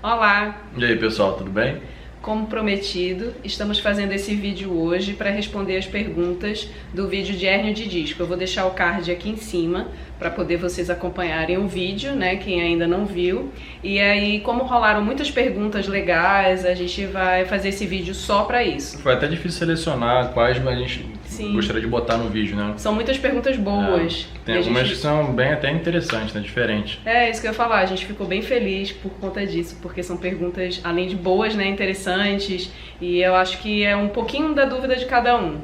Olá! E aí pessoal, tudo bem? Como prometido, estamos fazendo esse vídeo hoje para responder as perguntas do vídeo de hérnia de disco. Eu vou deixar o card aqui em cima para poder vocês acompanharem o vídeo, né, quem ainda não viu. E aí, como rolaram muitas perguntas legais, a gente vai fazer esse vídeo só para isso. Foi até difícil selecionar quais a gente gostaria de botar no vídeo, né? São muitas perguntas boas. Tem algumas que são bem até interessantes, né? Diferentes. É, isso que eu ia falar, a gente ficou bem feliz por conta disso, porque são perguntas, além de boas, né, interessantes, e eu acho que é um pouquinho da dúvida de cada um.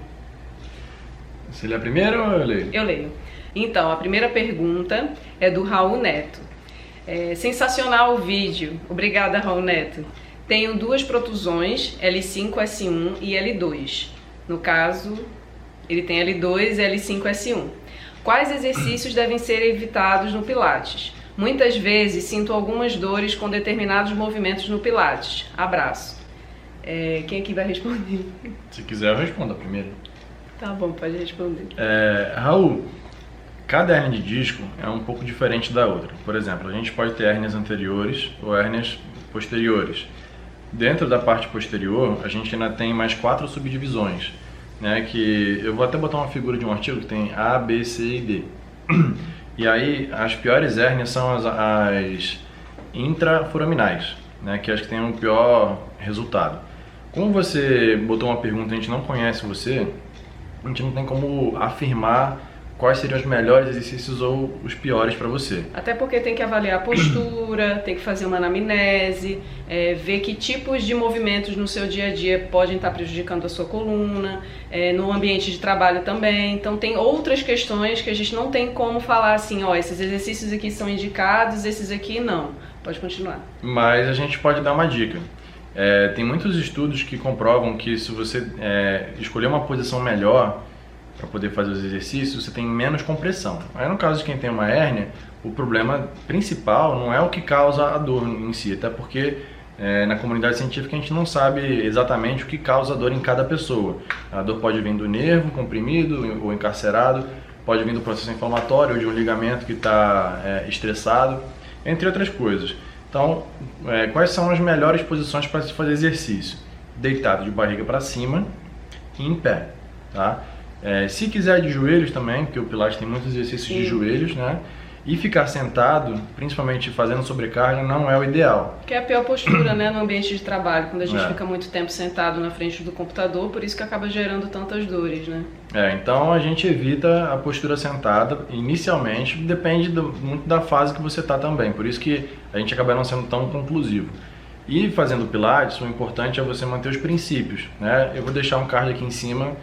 Você lê a primeira ou eu leio? Eu leio. Então, a primeira pergunta é do Raul Neto. Sensacional o vídeo. Obrigada, Raul Neto. Tenho duas protusões, L5, S1 e L2. No caso, ele tem L2 e L5, S1. Quais exercícios devem ser evitados no Pilates? Muitas vezes sinto algumas dores com determinados movimentos no Pilates. Abraço. Quem aqui vai responder? Se quiser eu respondo a primeira. Tá bom, pode responder. Raul, cada hérnia de disco é um pouco diferente da outra. Por exemplo, a gente pode ter hérnias anteriores ou hérnias posteriores. Dentro da parte posterior, a gente ainda tem mais 4 subdivisões, né, que eu vou até botar uma figura de um artigo que tem A, B, C e D. E aí, as piores hérnias são as intraforaminais, né, que acho que tem um pior resultado. Como você botou uma pergunta e a gente não conhece você, a gente não tem como afirmar quais seriam os melhores exercícios ou os piores para você. Até porque tem que avaliar a postura, tem que fazer uma anamnese, ver que tipos de movimentos no seu dia a dia podem estar prejudicando a sua coluna, no ambiente de trabalho também. Então tem outras questões que a gente não tem como falar assim, ó, esses exercícios aqui são indicados, esses aqui não. Pode continuar. Mas a gente pode dar uma dica. Tem muitos estudos que comprovam que se você escolher uma posição melhor para poder fazer os exercícios, você tem menos compressão. Aí no caso de quem tem uma hérnia, o problema principal não é o que causa a dor em si, até porque na comunidade científica a gente não sabe exatamente o que causa a dor em cada pessoa. A dor pode vir do nervo comprimido ou encarcerado, pode vir do processo inflamatório ou de um ligamento que está estressado, entre outras coisas. Então, quais são as melhores posições para se fazer exercício? Deitado de barriga para cima e em pé, tá? Se quiser de joelhos também, porque o Pilates tem muitos exercícios de joelhos, né? E ficar sentado, principalmente fazendo sobrecarga, não é o ideal. Que é a pior postura, né, no ambiente de trabalho, quando a gente fica muito tempo sentado na frente do computador, por isso que acaba gerando tantas dores, né? Então a gente evita a postura sentada, inicialmente, depende muito da fase que você está também, por isso que a gente acaba não sendo tão conclusivo. E fazendo Pilates, o importante é você manter os princípios, né? Eu vou deixar um card aqui em cima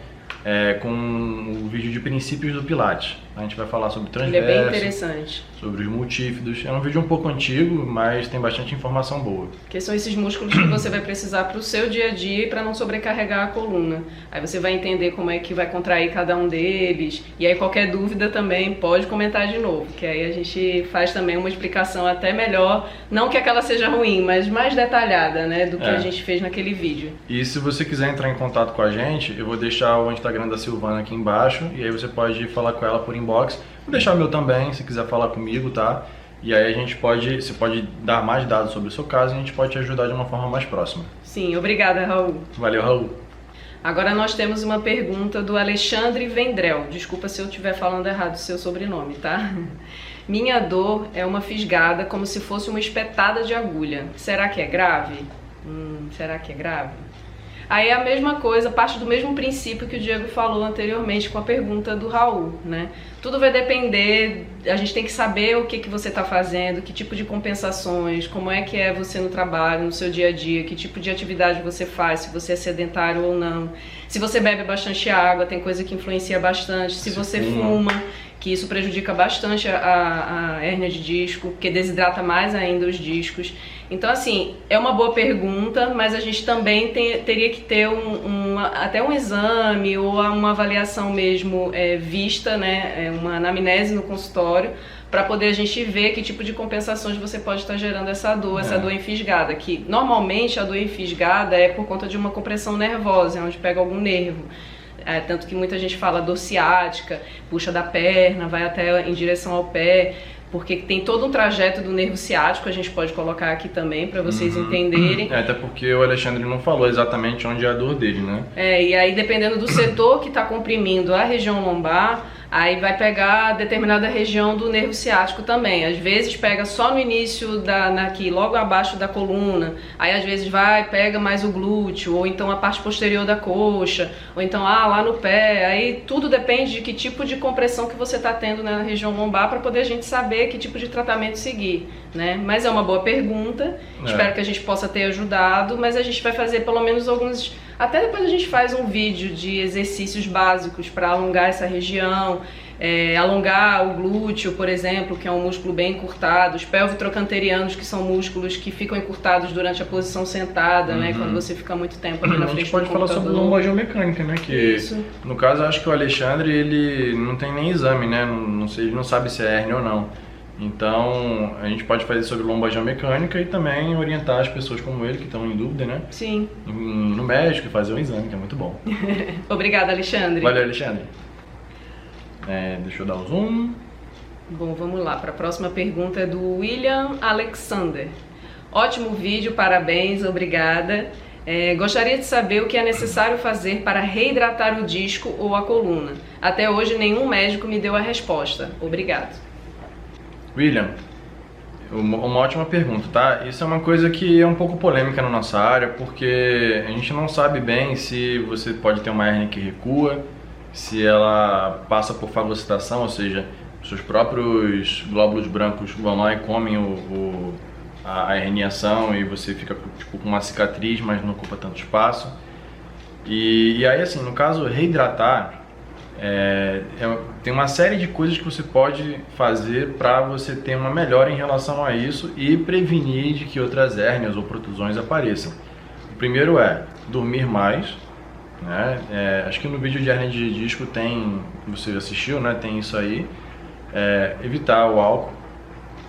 com o vídeo de princípios do Pilates. A gente vai falar sobre transverso, ele é bem interessante, sobre os multífidos. É um vídeo um pouco antigo, mas tem bastante informação boa. Que são esses músculos que você vai precisar para o seu dia a dia e para não sobrecarregar a coluna. Aí você vai entender como é que vai contrair cada um deles. E aí qualquer dúvida também pode comentar de novo, que aí a gente faz também uma explicação até melhor, não que aquela seja ruim, mas mais detalhada, né, do que a gente fez naquele vídeo. E se você quiser entrar em contato com a gente, eu vou deixar o Instagram da Silvana aqui embaixo, e aí você pode falar com ela por inbox. Vou deixar o meu também, se quiser falar comigo, tá? E aí você pode dar mais dados sobre o seu caso e a gente pode te ajudar de uma forma mais próxima. Sim, obrigada, Raul. Valeu, Raul. Agora nós temos uma pergunta do Alexandre Vendrell. Desculpa se eu estiver falando errado o seu sobrenome, tá? Minha dor é uma fisgada como se fosse uma espetada de agulha. Será que é grave? Será que é grave? Aí é a mesma coisa, parte do mesmo princípio que o Diego falou anteriormente com a pergunta do Raul, né? Tudo vai depender, a gente tem que saber o que você está fazendo, que tipo de compensações, como é que é você no trabalho, no seu dia a dia, que tipo de atividade você faz, se você é sedentário ou não. Se você bebe bastante água, tem coisa que influencia bastante. Se você fuma, que isso prejudica bastante a hérnia de disco, porque desidrata mais ainda os discos. Então, assim, é uma boa pergunta, mas a gente também teria que ter até um exame ou uma avaliação mesmo vista, né, uma anamnese no consultório, para poder a gente ver que tipo de compensações você pode estar gerando essa dor enfisgada, que normalmente a dor enfisgada é por conta de uma compressão nervosa, onde pega algum nervo. Tanto que muita gente fala dor ciática, puxa da perna, vai até em direção ao pé. porque tem todo um trajeto do nervo ciático, a gente pode colocar aqui também para vocês entenderem. Até porque o Alexandre não falou exatamente onde é a dor dele, né? E aí dependendo do setor que está comprimindo a região lombar, aí vai pegar determinada região do nervo ciático também. Às vezes pega só no início, aqui, logo abaixo da coluna. Aí às vezes pega mais o glúteo, ou então a parte posterior da coxa, ou então lá no pé. Aí tudo depende de que tipo de compressão que você está tendo na região lombar para poder a gente saber que tipo de tratamento seguir, né? Mas é uma boa pergunta. Espero que a gente possa ter ajudado, mas a gente vai fazer pelo menos alguns... Até depois a gente faz um vídeo de exercícios básicos para alongar essa região, alongar o glúteo, por exemplo, que é um músculo bem encurtado, os pelvitrocanterianos, que são músculos que ficam encurtados durante a posição sentada, né, quando você fica muito tempo ali na frente do computador. A gente pode falar sobre lombogeomecânica, né, que Isso. No caso eu acho que o Alexandre, ele não tem nem exame, né, não sei, ele não sabe se é hérnia ou não. Então, a gente pode fazer sobre lombogeomecânica e também orientar as pessoas como ele, que estão em dúvida, né? Sim. No médico e fazer um exame, que é muito bom. Obrigada, Alexandre. Valeu, Alexandre. Deixa eu dar o zoom. Bom, vamos lá. Para a próxima pergunta é do William Alexander. Ótimo vídeo, parabéns, obrigada. Gostaria de saber o que é necessário fazer para reidratar o disco ou a coluna. Até hoje, nenhum médico me deu a resposta. Obrigado. William, uma ótima pergunta, tá? Isso é uma coisa que é um pouco polêmica na nossa área, porque a gente não sabe bem se você pode ter uma hérnia que recua, se ela passa por fagocitação, ou seja, seus próprios glóbulos brancos vão lá e comem a herniação e você fica tipo, com uma cicatriz, mas não ocupa tanto espaço. E aí, assim, no caso, reidratar, tem uma série de coisas que você pode fazer para você ter uma melhora em relação a isso e prevenir de que outras hérnias ou protusões apareçam. O primeiro é dormir mais, né? Acho que no vídeo de hérnia de disco você assistiu, né? Tem isso aí. Evitar o álcool,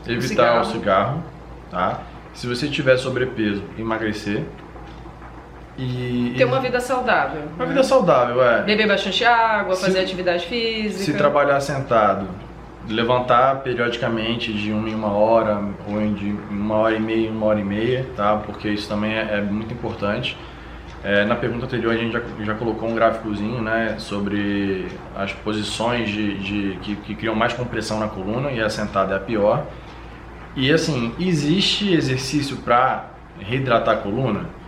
evitar o cigarro, tá? Se você tiver sobrepeso, emagrecer. Ter uma vida saudável. Uma vida saudável, Beber bastante água, fazer atividade física. Se trabalhar sentado, levantar periodicamente de 1 em 1 hora, ou de 1h30 em 1h30, tá? Porque isso também é muito importante. Na pergunta anterior a gente já colocou um gráficozinho, né, sobre as posições que criam mais compressão na coluna, e a sentada é a pior. E assim, existe exercício para reidratar a coluna?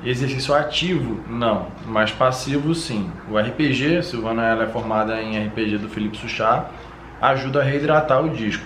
Exercício ativo, não, mas passivo sim. O RPG, Silvana, ela é formada em RPG do Felipe Suchá, ajuda a reidratar o disco.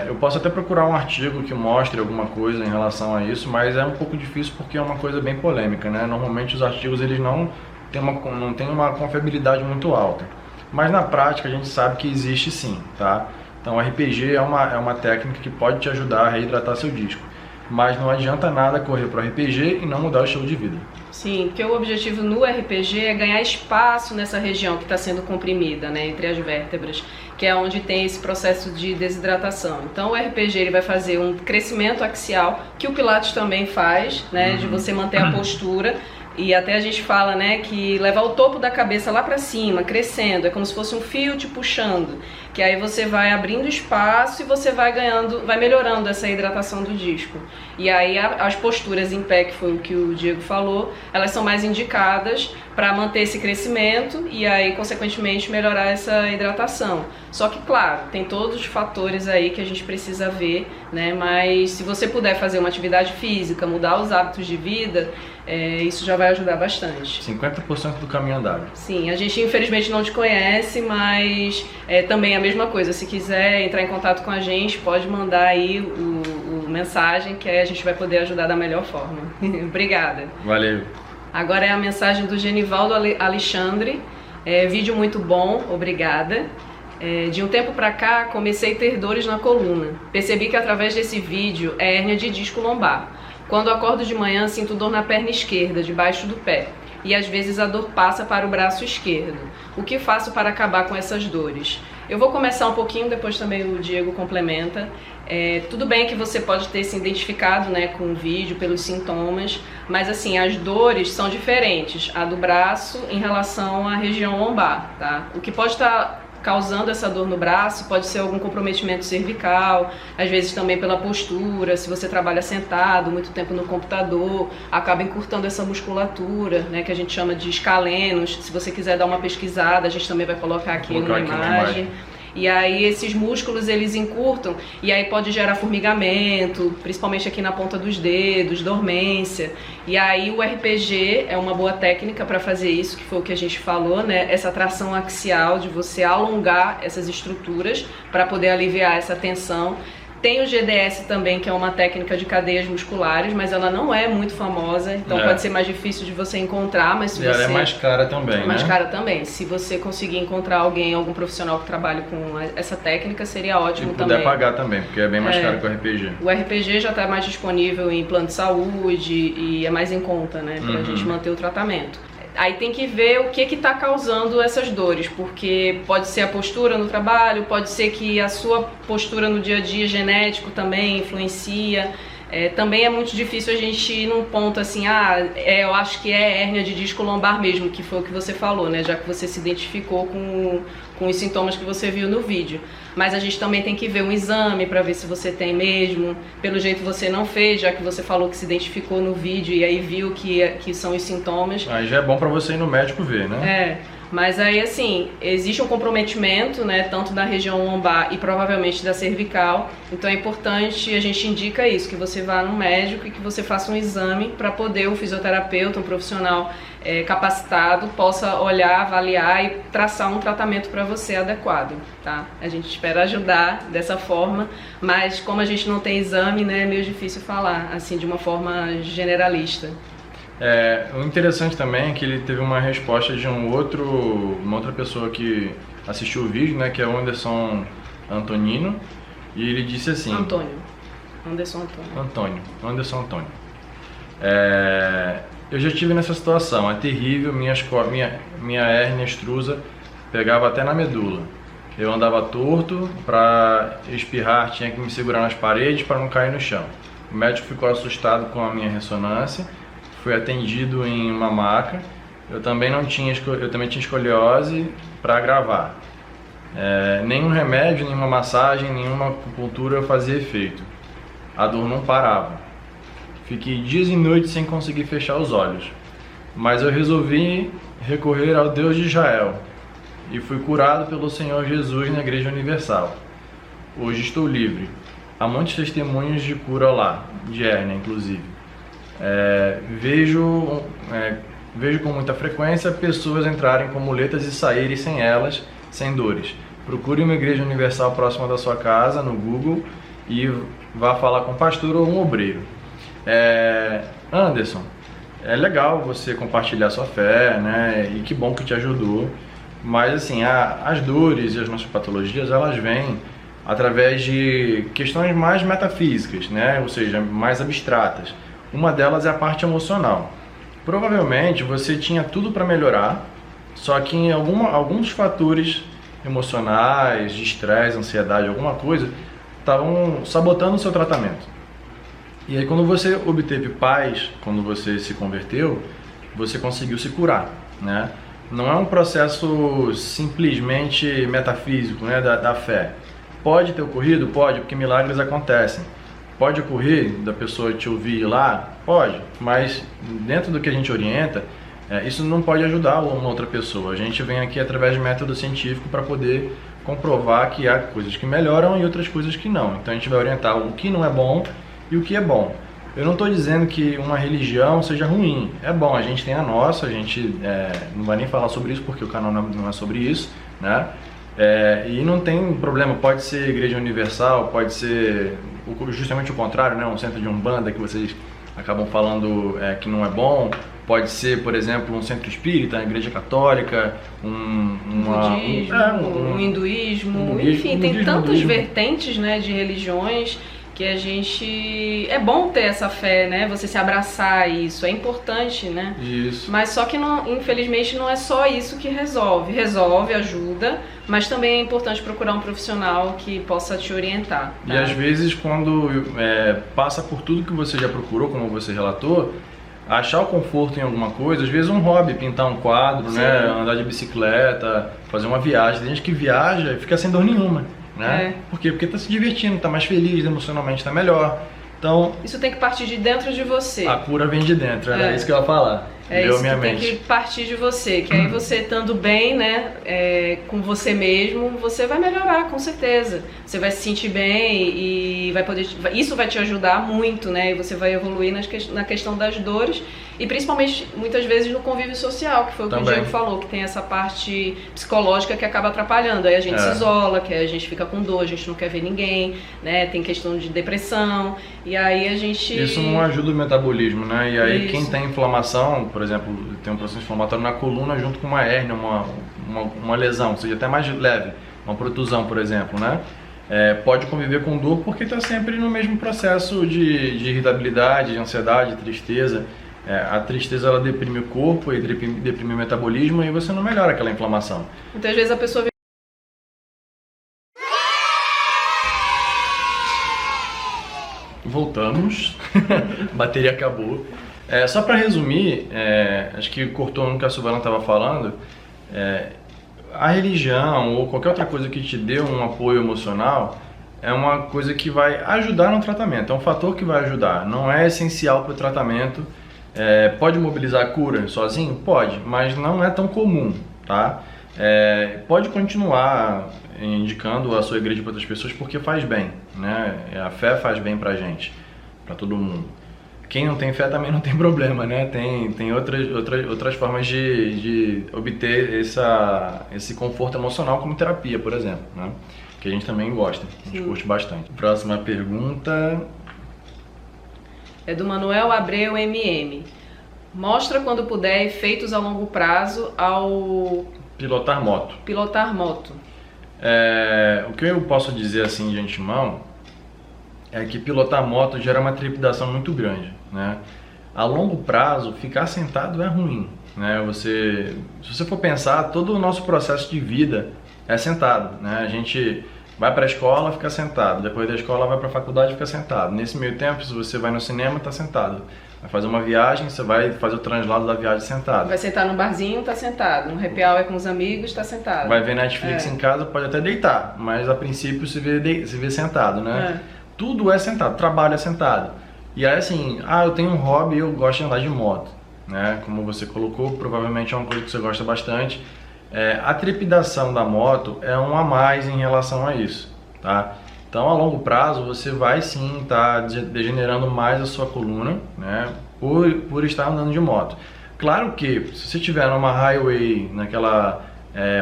Eu posso até procurar um artigo que mostre alguma coisa em relação a isso, mas é um pouco difícil porque é uma coisa bem polêmica, né? Normalmente os artigos eles não têm uma confiabilidade muito alta, mas na prática a gente sabe que existe sim, tá? Então o RPG é uma técnica que pode te ajudar a reidratar seu disco. Mas não adianta nada correr para o RPG e não mudar o estilo de vida. Sim, porque o objetivo no RPG é ganhar espaço nessa região que está sendo comprimida, né, entre as vértebras, que é onde tem esse processo de desidratação. Então o RPG ele vai fazer um crescimento axial, que o Pilates também faz, né, de você manter a postura. E até a gente fala, né, que levar o topo da cabeça lá para cima, crescendo, é como se fosse um fio te puxando, que aí você vai abrindo espaço e você vai melhorando essa hidratação do disco. E aí as posturas em pé, que foi o que o Diego falou, elas são mais indicadas para manter esse crescimento e aí, consequentemente, melhorar essa hidratação. Só que, claro, tem todos os fatores aí que a gente precisa ver, né, mas se você puder fazer uma atividade física, mudar os hábitos de vida, isso já vai ajudar bastante. 50% do caminho andado. Sim, a gente infelizmente não te conhece, mas também é a mesma coisa. Se quiser entrar em contato com a gente, pode mandar aí o mensagem que aí a gente vai poder ajudar da melhor forma. Obrigada. Valeu. Agora é a mensagem do Genivaldo Alexandre. Vídeo muito bom, obrigada. De um tempo pra cá comecei a ter dores na coluna. Percebi que através desse vídeo é hérnia de disco lombar. Quando acordo de manhã, sinto dor na perna esquerda, debaixo do pé. E às vezes a dor passa para o braço esquerdo. O que faço para acabar com essas dores? Eu vou começar um pouquinho, depois também o Diego complementa. Tudo bem que você pode ter se identificado, né, com o vídeo, pelos sintomas, mas assim, as dores são diferentes. A do braço em relação à região lombar, tá? O que pode estar causando essa dor no braço, pode ser algum comprometimento cervical, às vezes também pela postura, se você trabalha sentado muito tempo no computador, acaba encurtando essa musculatura, né, que a gente chama de escalenos. Se você quiser dar uma pesquisada, a gente também vai colocar aqui numa imagem. E aí esses músculos eles encurtam e aí pode gerar formigamento, principalmente aqui na ponta dos dedos, dormência. E aí o RPG é uma boa técnica para fazer isso, que foi o que a gente falou, né? Essa tração axial de você alongar essas estruturas para poder aliviar essa tensão. Tem o GDS também, que é uma técnica de cadeias musculares, mas ela não é muito famosa, então pode ser mais difícil de você encontrar, mas se você... ela é mais cara também, mais cara também. Se você conseguir encontrar algum profissional que trabalhe com essa técnica, seria ótimo também. E puder pagar também, porque é bem mais caro que o RPG. O RPG já está mais disponível em plano de saúde e é mais em conta, né, pra gente manter o tratamento. Aí tem que ver o que está causando essas dores, porque pode ser a postura no trabalho, pode ser que a sua postura no dia a dia genético também influencia. Também é muito difícil a gente ir num ponto assim, eu acho que é hérnia de disco lombar mesmo, que foi o que você falou, né? Já que você se identificou com os sintomas que você viu no vídeo. Mas a gente também tem que ver um exame para ver se você tem mesmo. Pelo jeito você não fez, já que você falou que se identificou no vídeo e aí viu que são os sintomas. Aí já é bom para você ir no médico ver, né? Mas aí assim, existe um comprometimento, né, tanto da região lombar e provavelmente da cervical, então é importante, a gente indica isso, que você vá no médico e que você faça um exame para poder um fisioterapeuta, um profissional capacitado, possa olhar, avaliar e traçar um tratamento para você adequado, tá? A gente espera ajudar dessa forma, mas como a gente não tem exame, né, é meio difícil falar, assim, de uma forma generalista. O interessante também é que ele teve uma resposta de uma outra pessoa que assistiu o vídeo, né, que é o Anderson Antonino, e ele disse assim... Anderson Antônio. Eu já estive nessa situação, é terrível, minha hérnia extrusa pegava até na medula. Eu andava torto, para espirrar tinha que me segurar nas paredes para não cair no chão. O médico ficou assustado com a minha ressonância. Fui atendido em uma maca. Eu também tinha escoliose para agravar. Nenhum remédio, nenhuma massagem, nenhuma acupuntura fazia efeito. A dor não parava. Fiquei dias e noites sem conseguir fechar os olhos. Mas eu resolvi recorrer ao Deus de Israel e fui curado pelo Senhor Jesus na Igreja Universal. Hoje estou livre. Há muitos testemunhos de cura lá, de hérnia inclusive. Vejo com muita frequência pessoas entrarem com muletas e saírem sem elas, sem dores. Procure uma igreja universal próxima da sua casa no Google e vá falar com um pastor ou um obreiro. Anderson, é legal você compartilhar sua fé, né? E que bom que te ajudou. Mas assim, as dores e as nossas patologias, elas vêm através de questões mais metafísicas, né? Ou seja, mais abstratas. Uma delas é a parte emocional. Provavelmente você tinha tudo para melhorar, só que em alguns fatores emocionais, de estresse, ansiedade, alguma coisa, estavam sabotando o seu tratamento. E aí quando você obteve paz, quando você se converteu, você conseguiu se curar, né? Não é um processo simplesmente metafísico, né, da fé. Pode ter ocorrido? Pode, porque milagres acontecem. Pode ocorrer da pessoa te ouvir lá? Pode, mas dentro do que a gente orienta, isso não pode ajudar uma outra pessoa. A gente vem aqui através de método científico para poder comprovar que há coisas que melhoram e outras coisas que não. Então a gente vai orientar o que não é bom e o que é bom. Eu não estou dizendo que uma religião seja ruim. É bom, a gente tem a nossa, a gente não vai nem falar sobre isso porque o canal não é sobre isso, né? E não tem problema, pode ser igreja universal, pode ser justamente o contrário, né? Um centro de umbanda que vocês acabam falando que não é bom, pode ser, por exemplo, um centro espírita, uma igreja católica, um hinduísmo, enfim, tem tantas vertentes, né, de religiões que a gente... É bom ter essa fé, né? Você se abraçar a isso, é importante, né? Isso. Mas só que, não, infelizmente, não é só isso que resolve. Resolve, ajuda, mas também é importante procurar um profissional que possa te orientar. Tá? E às vezes, quando passa por tudo que você já procurou, como você relatou, achar o conforto em alguma coisa, às vezes um hobby, pintar um quadro, né, andar de bicicleta, fazer uma viagem. Tem gente que viaja e fica sem dor nenhuma, né? Por quê? Porque tá se divertindo, tá mais feliz, emocionalmente tá melhor. Então, isso tem que partir de dentro de você. A cura vem de dentro, era isso que eu ia falar. Isso que tem que partir de você, que aí você estando bem, né, com você mesmo, você vai melhorar, com certeza. Você vai se sentir bem e vai poder, isso vai te ajudar muito, né, e você vai evoluir na questão das dores e principalmente, muitas vezes, no convívio social, que foi o que o Diego falou, que tem essa parte psicológica que acaba atrapalhando. Aí a gente se isola, que a gente fica com dor, a gente não quer ver ninguém, né, tem questão de depressão, e aí a gente... Isso não ajuda o metabolismo, né, e aí quem tem inflamação, por exemplo, tem um processo inflamatório na coluna junto com uma hérnia, uma lesão, ou seja, até mais leve, uma protusão, por exemplo, né? Pode conviver com dor porque está sempre no mesmo processo de irritabilidade, de ansiedade, tristeza. A tristeza ela deprime o corpo e deprime o metabolismo e você não melhora aquela inflamação. Muitas vezes a pessoa... Voltamos, a bateria acabou. Só para resumir, acho que cortou no que a Silvana estava falando, a religião ou qualquer outra coisa que te dê um apoio emocional é uma coisa que vai ajudar no tratamento, é um fator que vai ajudar, não é essencial para o tratamento. Pode mobilizar a cura sozinho? Pode, mas não é tão comum, tá? Pode continuar indicando a sua igreja para outras pessoas porque faz bem, né? A fé faz bem pra gente, para todo mundo. Quem não tem fé também não tem problema, né? Tem outras formas de obter esse conforto emocional, como terapia, por exemplo, né? Que a gente também gosta, a gente curte bastante. Próxima pergunta... É do Manuel Abreu MM. Mostra quando puder efeitos a longo prazo ao... Pilotar moto. Pilotar moto. O que eu posso dizer assim de antemão é que pilotar moto gera uma trepidação muito grande, né? A longo prazo, ficar sentado é ruim, né? Se você for pensar, todo o nosso processo de vida é sentado, né? A gente vai para a escola, fica sentado. Depois da escola, vai para a faculdade, fica sentado. Nesse meio tempo, se você vai no cinema, está sentado. Vai fazer uma viagem, você vai fazer o translado da viagem sentado. Vai sentar no barzinho, tá sentado. No happy hour com os amigos, tá sentado. Vai ver Netflix em casa, pode até deitar, mas a princípio se vê sentado, né? Tudo é sentado, trabalho é sentado. E aí assim, eu tenho um hobby, eu gosto de andar de moto, né? Como você colocou, provavelmente é uma coisa que você gosta bastante. A trepidação da moto é um a mais em relação a isso, tá? Então, a longo prazo, você vai sim estar degenerando mais a sua coluna, né? Por estar andando de moto. Claro que, se você estiver numa highway, naquela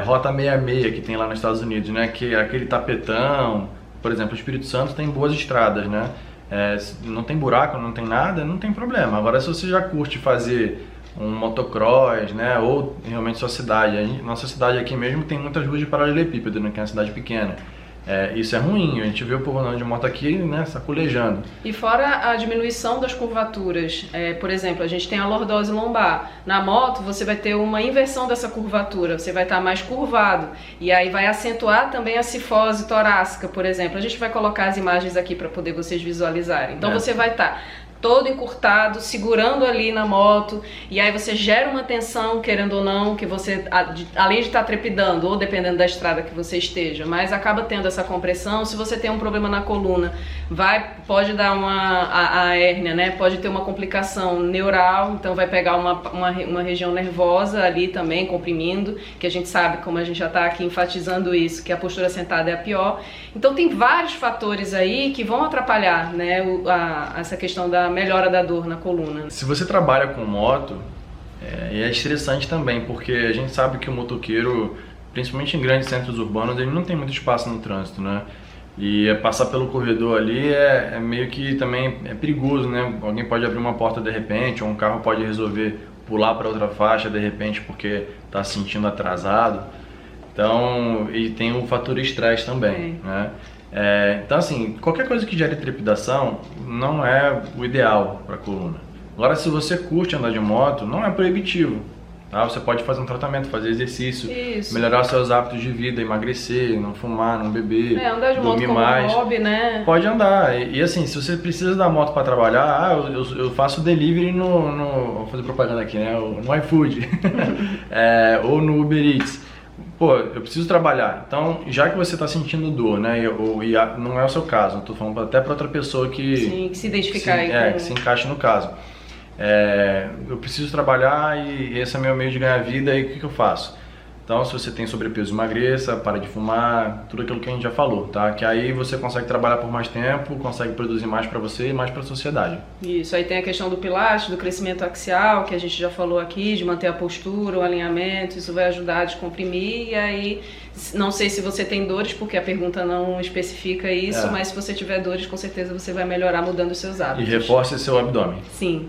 Rota 66 que tem lá nos Estados Unidos, né? Que é aquele tapetão, por exemplo, o Espírito Santo tem boas estradas, né? Não tem buraco, não tem nada, não tem problema. Agora, se você já curte fazer um motocross, né? Ou realmente sua cidade. Nossa cidade aqui mesmo tem muitas ruas de paralelepípedo, né? Que é uma cidade pequena. Isso é ruim, a gente vê o povo andando de moto aqui, né, sacolejando. E fora a diminuição das curvaturas, por exemplo, a gente tem a lordose lombar. Na moto você vai ter uma inversão dessa curvatura, você vai estar mais curvado. E aí vai acentuar também a cifose torácica, por exemplo. A gente vai colocar as imagens aqui para poder vocês visualizarem. Então você vai estar todo encurtado, segurando ali na moto, e aí você gera uma tensão, querendo ou não, que você, além de estar trepidando, ou dependendo da estrada que você esteja, mas acaba tendo essa compressão. Se você tem um problema na coluna, pode dar a hérnia, né? Pode ter uma complicação neural, então vai pegar uma região nervosa ali também, comprimindo, que a gente sabe, como a gente já está aqui enfatizando isso, que a postura sentada é a pior. Então tem vários fatores aí que vão atrapalhar, né, essa questão da melhora da dor na coluna. Se você trabalha com moto, é estressante também, porque a gente sabe que o motoqueiro, principalmente em grandes centros urbanos, ele não tem muito espaço no trânsito, né? E passar pelo corredor ali é meio que também é perigoso, né? Alguém pode abrir uma porta de repente, ou um carro pode resolver pular para outra faixa de repente porque está se sentindo atrasado. Então, e tem o fator estresse também, né? Então assim, qualquer coisa que gere trepidação não é o ideal para a coluna. Agora, se você curte andar de moto, não é proibitivo, tá? Você pode fazer um tratamento, fazer exercício, Isso. melhorar seus hábitos de vida, emagrecer, não fumar, não beber, Andar de moto dormir como mais. hobby, né? Pode andar. E assim, se você precisa da moto para trabalhar, eu faço delivery vou fazer propaganda aqui, né? No iFood ou no Uber Eats. Pô, eu preciso trabalhar. Então, já que você está sentindo dor, né? Não é o seu caso, eu tô falando até para outra pessoa que... Sim, que se identificar aí que se encaixe no caso. Eu preciso trabalhar e esse é meu meio de ganhar vida, e o que eu faço? Então, se você tem sobrepeso, emagreça, para de fumar, tudo aquilo que a gente já falou, tá? Que aí você consegue trabalhar por mais tempo, consegue produzir mais para você e mais para a sociedade. Isso, aí tem a questão do pilates, do crescimento axial, que a gente já falou aqui, de manter a postura, o alinhamento, isso vai ajudar a descomprimir. E aí, não sei se você tem dores, porque a pergunta não especifica isso, mas se você tiver dores, com certeza você vai melhorar mudando os seus hábitos. E reforce seu abdômen. Sim.